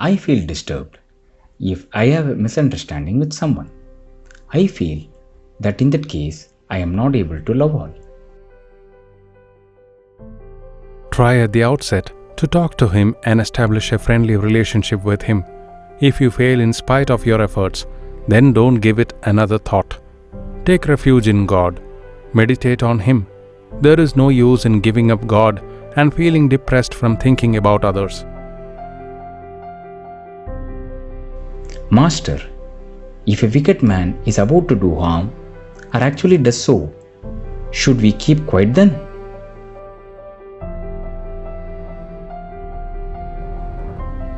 I feel disturbed if I have a misunderstanding with someone. I feel that in that case, I am not able to love all. Try at the outset to talk to him and establish a friendly relationship with him. If you fail in spite of your efforts, then don't give it another thought. Take refuge in God. Meditate on Him. There is no use in giving up God and feeling depressed from thinking about others. Master, if a wicked man is about to do harm, or actually does so, should we keep quiet then?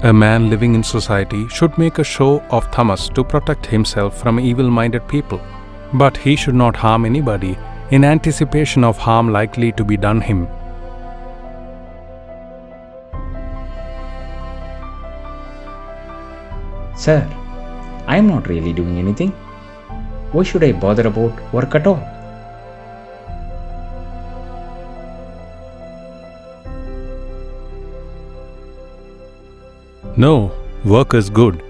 A man living in society should make a show of tamas to protect himself from evil-minded people, but he should not harm anybody in anticipation of harm likely to be done him. Sir, I am not really doing anything. Why should I bother about work at all? No, work is good.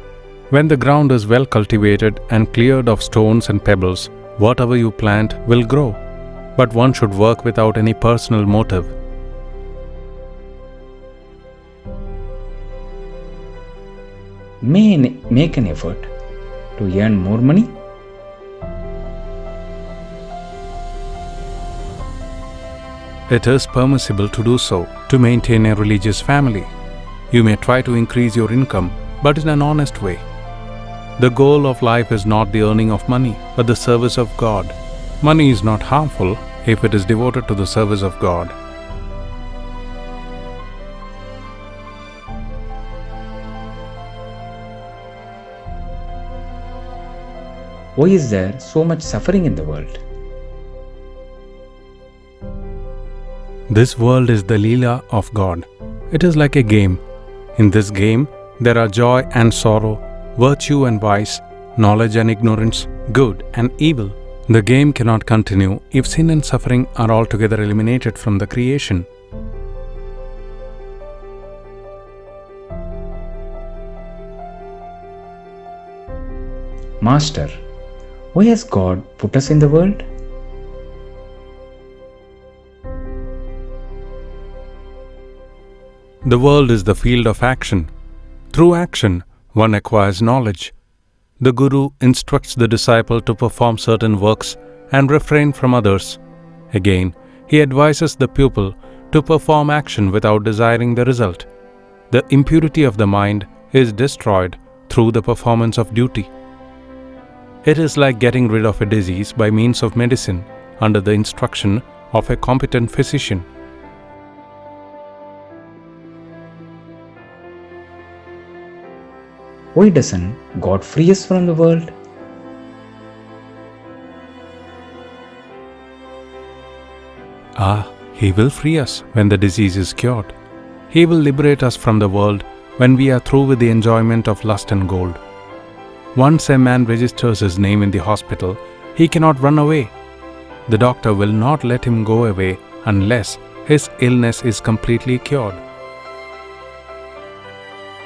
When the ground is well cultivated and cleared of stones and pebbles, whatever you plant will grow. But one should work without any personal motive. May I make an effort to earn more money? It is permissible to do so to maintain a religious family. You may try to increase your income, but in an honest way. The goal of life is not the earning of money, but the service of God. Money is not harmful if it is devoted to the service of God. Why is there so much suffering in the world? This world is the Leela of God. It is like a game. In this game, there are joy and sorrow, virtue and vice, knowledge and ignorance, good and evil. The game cannot continue if sin and suffering are altogether eliminated from the creation. Master, why has God put us in the world? The world is the field of action. Through action, one acquires knowledge. The Guru instructs the disciple to perform certain works and refrain from others. Again, he advises the pupil to perform action without desiring the result. The impurity of the mind is destroyed through the performance of duty. It is like getting rid of a disease by means of medicine under the instruction of a competent physician. Why doesn't God free us from the world? He will free us when the disease is cured. He will liberate us from the world when we are through with the enjoyment of lust and gold. Once a man registers his name in the hospital, he cannot run away. The doctor will not let him go away unless his illness is completely cured.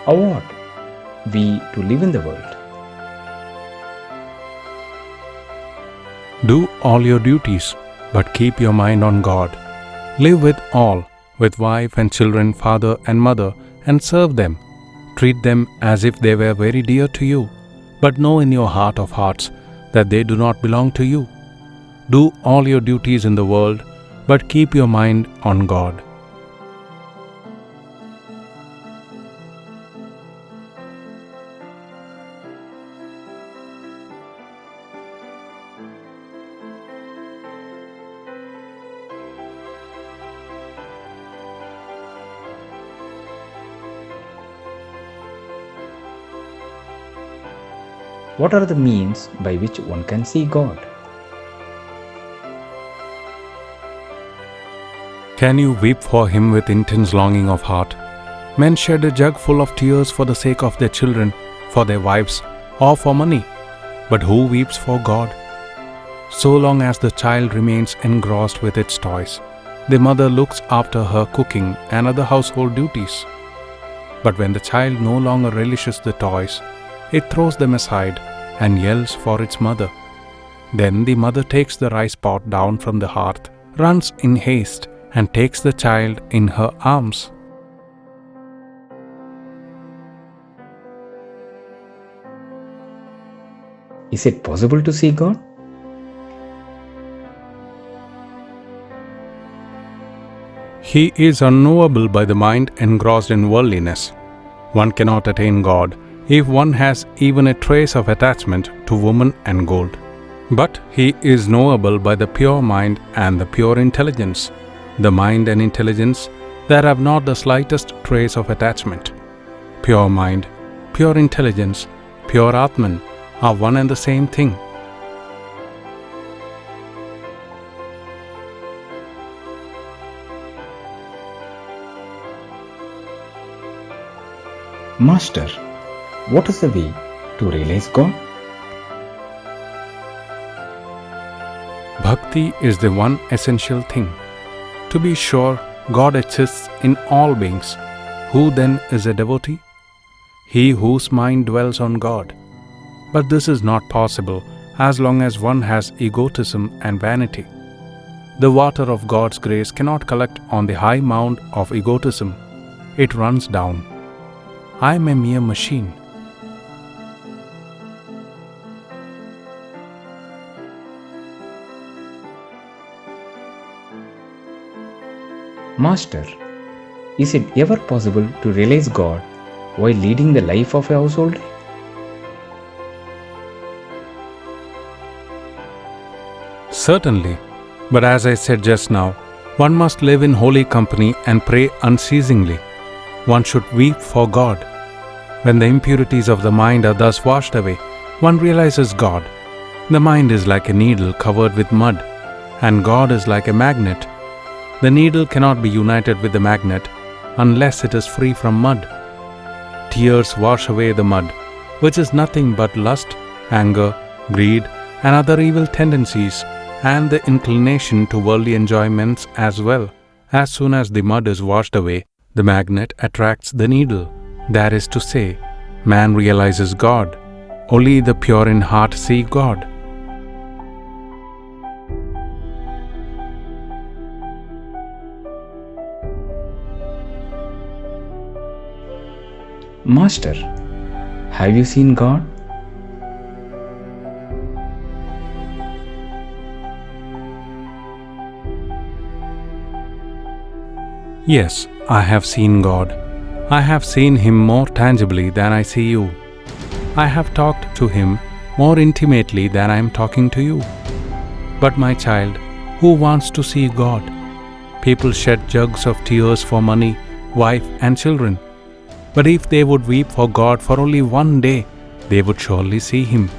How ought we to live in the world? Do all your duties, but keep your mind on God. Live with all, with wife and children, father and mother, and serve them. Treat them as if they were very dear to you, but know in your heart of hearts that they do not belong to you. Do all your duties in the world, but keep your mind on God. What are the means by which one can see God? Can you weep for Him with intense longing of heart? Men shed a jug full of tears for the sake of their children, for their wives, or for money. But who weeps for God? So long as the child remains engrossed with its toys, the mother looks after her cooking and other household duties. But when the child no longer relishes the toys, it throws them aside and yells for its mother. Then the mother takes the rice pot down from the hearth, runs in haste, and takes the child in her arms. Is it possible to see God? He is unknowable by the mind engrossed in worldliness. One cannot attain God if one has even a trace of attachment to woman and gold. But He is knowable by the pure mind and the pure intelligence, the mind and intelligence that have not the slightest trace of attachment. Pure mind, pure intelligence, pure Atman are one and the same thing. Master, what is the way to realize God? Bhakti is the one essential thing. To be sure, God exists in all beings. Who then is a devotee? He whose mind dwells on God. But this is not possible as long as one has egotism and vanity. The water of God's grace cannot collect on the high mound of egotism. It runs down. I am a mere machine. Master, is it ever possible to realize God while leading the life of a householder? Certainly, but as I said just now, one must live in holy company and pray unceasingly. One should weep for God. When the impurities of the mind are thus washed away, one realizes God. The mind is like a needle covered with mud, and God is like a magnet. The needle cannot be united with the magnet unless it is free from mud. Tears wash away the mud, which is nothing but lust, anger, greed, and other evil tendencies, and the inclination to worldly enjoyments as well. As soon as the mud is washed away, the magnet attracts the needle. That is to say, man realizes God. Only the pure in heart see God. Master, have you seen God? Yes, I have seen God. I have seen Him more tangibly than I see you. I have talked to Him more intimately than I am talking to you. But my child, who wants to see God? People shed jugs of tears for money, wife and children. But if they would weep for God for only one day, they would surely see Him.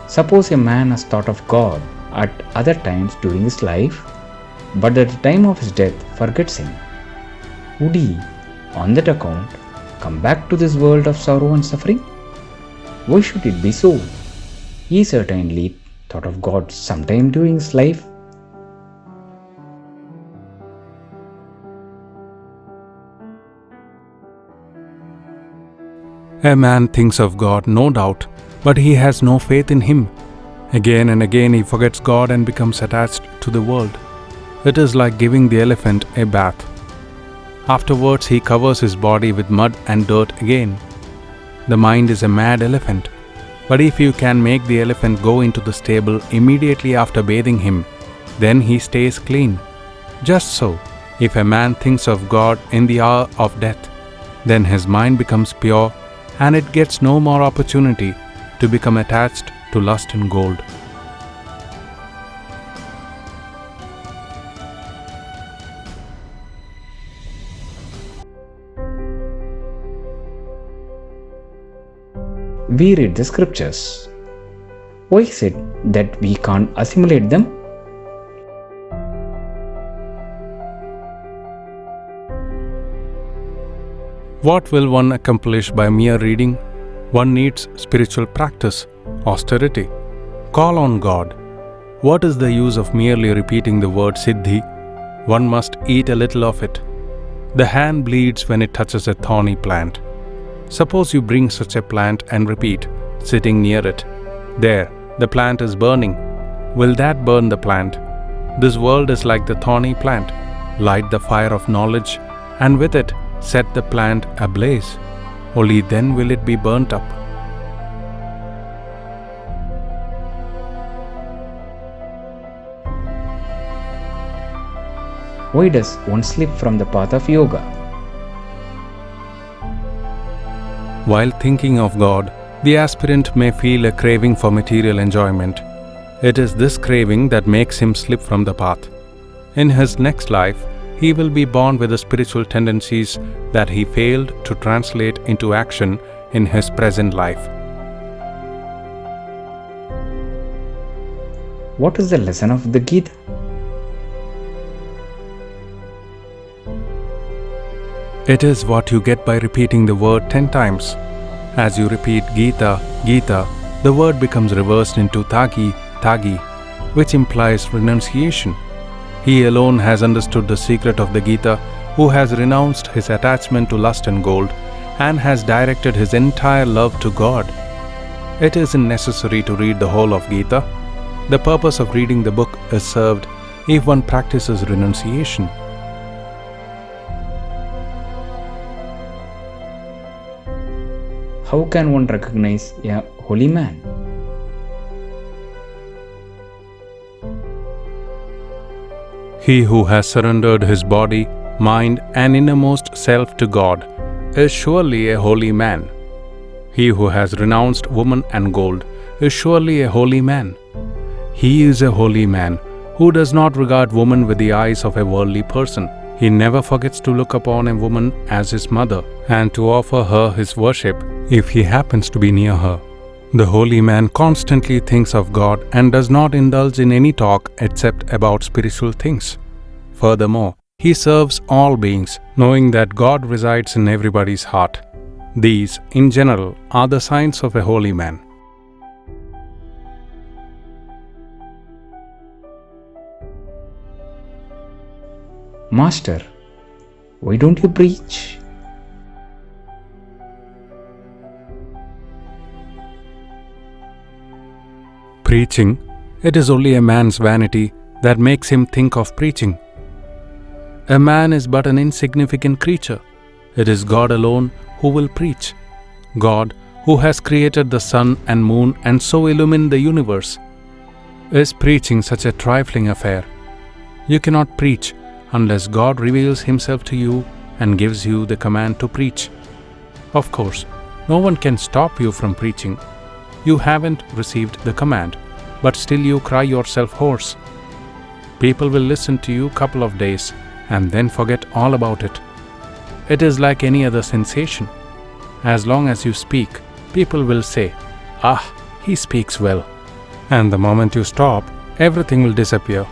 Suppose a man has thought of God at other times during his life, but at the time of his death forgets Him. Would he, on that account, come back to this world of sorrow and suffering? Why should it be so? He certainly thought of God sometime during his life. A man thinks of God, no doubt, but he has no faith in Him. Again and again he forgets God and becomes attached to the world. It is like giving the elephant a bath. Afterwards he covers his body with mud and dirt again. The mind is a mad elephant, but if you can make the elephant go into the stable immediately after bathing him, then he stays clean. Just so, if a man thinks of God in the hour of death, then his mind becomes pure and it gets no more opportunity to become attached to lust and gold. We read the scriptures. Why is it that we can't assimilate them? What will one accomplish by mere reading? One needs spiritual practice, austerity. Call on God. What is the use of merely repeating the word Siddhi? One must eat a little of it. The hand bleeds when it touches a thorny plant. Suppose you bring such a plant and repeat, sitting near it. There, the plant is burning. Will that burn the plant? This world is like the thorny plant. Light the fire of knowledge, and with it set the plant ablaze. Only then will it be burnt up. Why does one slip from the path of yoga? While thinking of God, the aspirant may feel a craving for material enjoyment. It is this craving that makes him slip from the path. In his next life, he will be born with the spiritual tendencies that he failed to translate into action in his present life. What is the lesson of the Gita? It is what you get by repeating the word 10 times. As you repeat Gita, Gita, the word becomes reversed into Tagi, Tagi, which implies renunciation. He alone has understood the secret of the Gita, who has renounced his attachment to lust and gold, and has directed his entire love to God. It isn't necessary to read the whole of Gita. The purpose of reading the book is served if one practices renunciation. How can one recognize a holy man? He who has surrendered his body, mind, and innermost self to God is surely a holy man. He who has renounced woman and gold is surely a holy man. He is a holy man who does not regard woman with the eyes of a worldly person. He never forgets to look upon a woman as his mother and to offer her his worship if he happens to be near her. The holy man constantly thinks of God and does not indulge in any talk except about spiritual things. Furthermore, he serves all beings, knowing that God resides in everybody's heart. These, in general, are the signs of a holy man. Master, why don't you preach? Preaching, it is only a man's vanity that makes him think of preaching. A man is but an insignificant creature. It is God alone who will preach. God, who has created the sun and moon and so illumined the universe. Is preaching such a trifling affair? You cannot preach unless God reveals himself to you and gives you the command to preach. Of course, no one can stop you from preaching. You haven't received the command, but still you cry yourself hoarse. People will listen to you a couple of days and then forget all about it. It is like any other sensation. As long as you speak, people will say, "Ah, he speaks well." And the moment you stop, everything will disappear.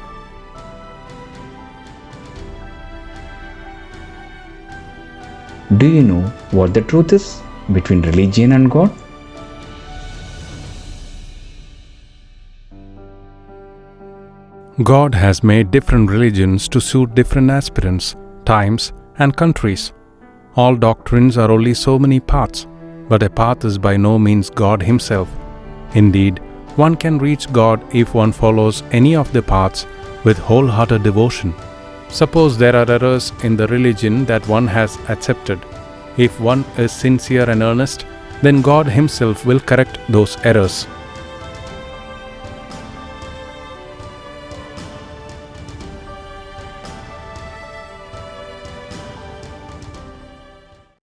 Do you know what the truth is between religion and God? God has made different religions to suit different aspirants, times, and countries. All doctrines are only so many paths, but a path is by no means God himself. Indeed, one can reach God if one follows any of the paths with wholehearted devotion. Suppose there are errors in the religion that one has accepted. If one is sincere and earnest, then God himself will correct those errors.